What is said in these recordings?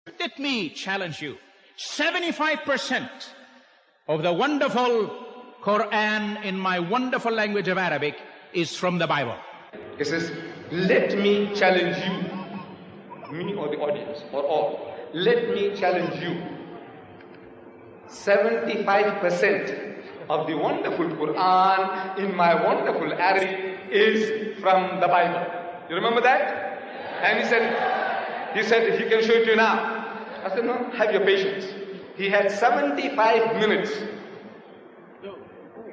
Let me challenge you. 75% of the wonderful Quran in my wonderful language of Arabic is from the Bible. It says, let me challenge you, me or the audience, or all. Let me challenge you. 75% of the wonderful Quran in my wonderful Arabic is from the Bible. You remember that? And he said he can show it to you now. I said, no, have your patience. He had 75 minutes.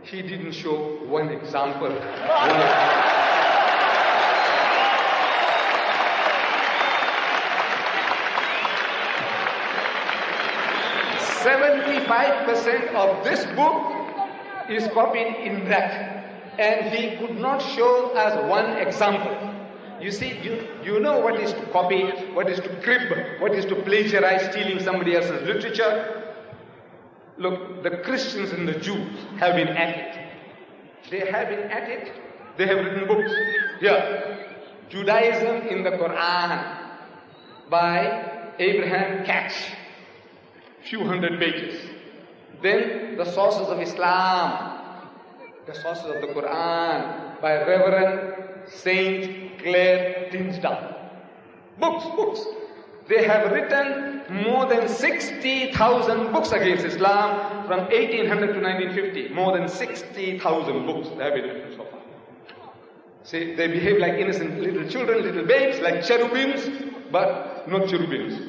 He didn't show one example. 75% of this book is copied in that, and he could not show us one example. You see, you know what is to copy, what is to crib, what is to plagiarize, stealing somebody else's literature. Look, the Christians and the Jews have been at it. They have been at it. They have written books. Here, Judaism in the Quran by Abraham Katz. Few hundred pages. Then the sources of Islam, the sources of the Quran by Reverend Saint Claire Tinsdale. Books. They have written more than 60,000 books against Islam from 1800 to 1950. More than 60,000 books they have been written so far. See, they behave like innocent little children, little babes, like cherubims, but not cherubims.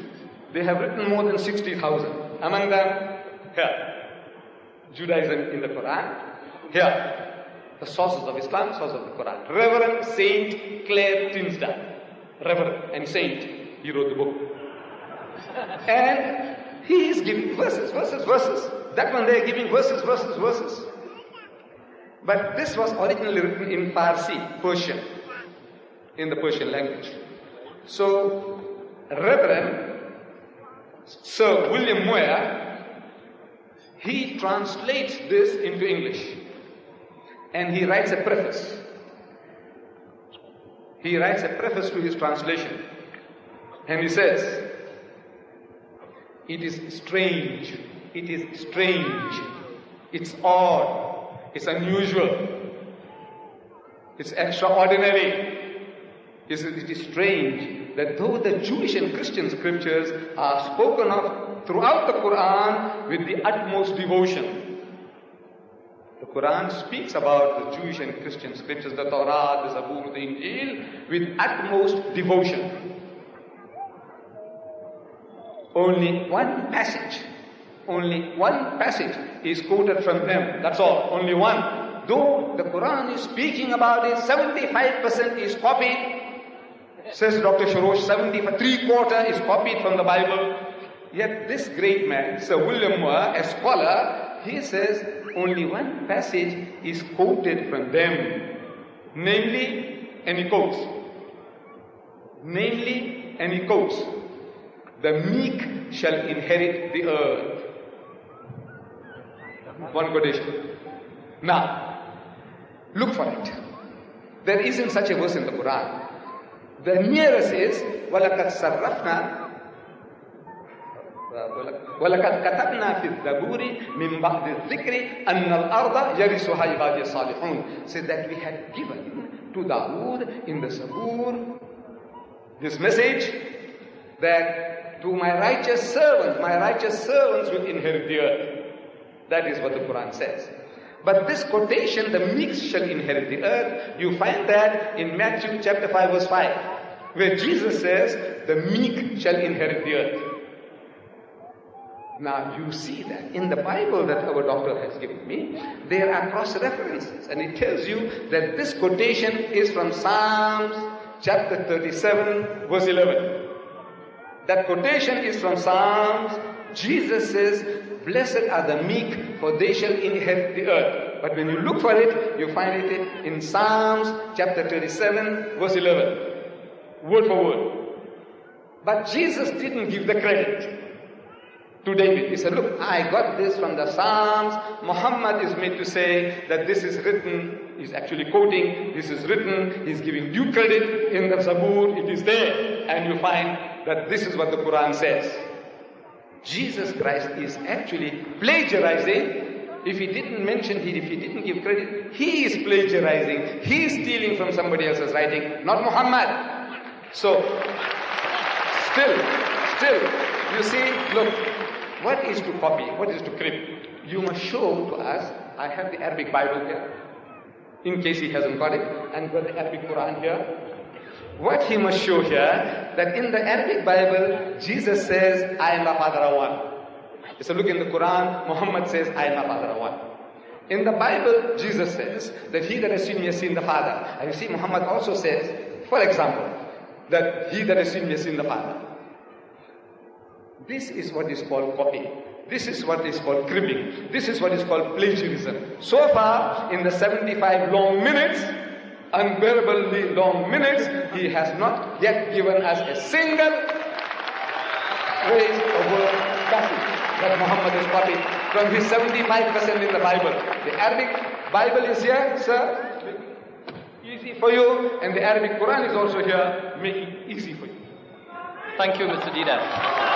They have written more than 60,000. Among them, here, Judaism in the Quran. Here, the sources of Islam, sources of the Quran. Reverend Saint Claire Tinsdale. Reverend and Saint, he wrote the book. And he is giving verses. That one they are giving verses. But this was originally written in Farsi, Persian, in the Persian language. So, Reverend Sir William Moyer, he translates this into English. And he writes a preface. He writes a preface to his translation. And he says, it is strange, it's odd, it's unusual, it's extraordinary. It is strange that though the Jewish and Christian scriptures are spoken of throughout the Quran with the utmost devotion. The Quran speaks about the Jewish and Christian scriptures, the Torah, the Zabur, the Injil, with utmost devotion. Only one passage is quoted from them. That's all, only one. Though the Quran is speaking about it, 75% is copied. Says Dr. Sharosh, 3/4 is copied from the Bible. Yet this great man, Sir William Moore, a scholar, he says only one passage is quoted from them. Namely, and he quotes, the meek shall inherit the earth. One quotation. Now, look for it. There isn't such a verse in the Quran. The nearest is وَلَقَدْ صَرَّفْنَا وَلَقَدْ كَتَبْنَا فِي الزَّبُورِ مِنْ بَعْدِ الذِّكْرِ أَنَّ الْأَرْضَ يَرِثُهَا عِبَادِيَ الصَّالِحُونَ. Says that we had given to Dawood in the Zabur this message that to my righteous servants will inherit the earth. That is what the Quran says. But this quotation, the meek shall inherit the earth, you find that in Matthew chapter 5 verse 5, where Jesus says, the meek shall inherit the earth. Now you see that in the Bible that our doctor has given me, there are cross-references, and it tells you that this quotation is from Psalms chapter 37 verse 11. That quotation is from Psalms. Jesus says, blessed are the meek, for they shall inherit the earth. But when you look for it, you find it in Psalms chapter 37 verse 11. Word for word. But Jesus didn't give the credit to David. He said, look, I got this from the Psalms. Muhammad is made to say that this is written. He's actually quoting, this is written. He's giving due credit in the Zabur. It is there. And you find that this is what the Quran says. Jesus Christ is actually plagiarizing. If he didn't mention it, if he didn't give credit, he is plagiarizing. He is stealing from somebody else's writing, not Muhammad. So, still, you see, look, what is to copy? What is to crib? You must show to us, I have the Arabic Bible here, in case he hasn't got it, and got the Arabic Quran here. What he must show here, that in the Arabic Bible, Jesus says, I and my Father are one. So look in the Quran, Muhammad says, I and my Father are one. In the Bible, Jesus says that he that has seen me has seen the Father. And you see, Muhammad also says, for example, that he that has seen me has seen the Father. This is what is called copy. This is what is called cribbing. This is what is called plagiarism. So far, in the 75 long minutes, unbearably long minutes, he has not yet given us a single phrase or word passage that Muhammad has copied from his 75% in the Bible. The Arabic Bible is here, sir, easy for you, and the Arabic Quran is also here, making it easy for you. Thank you, Mr. Deedat.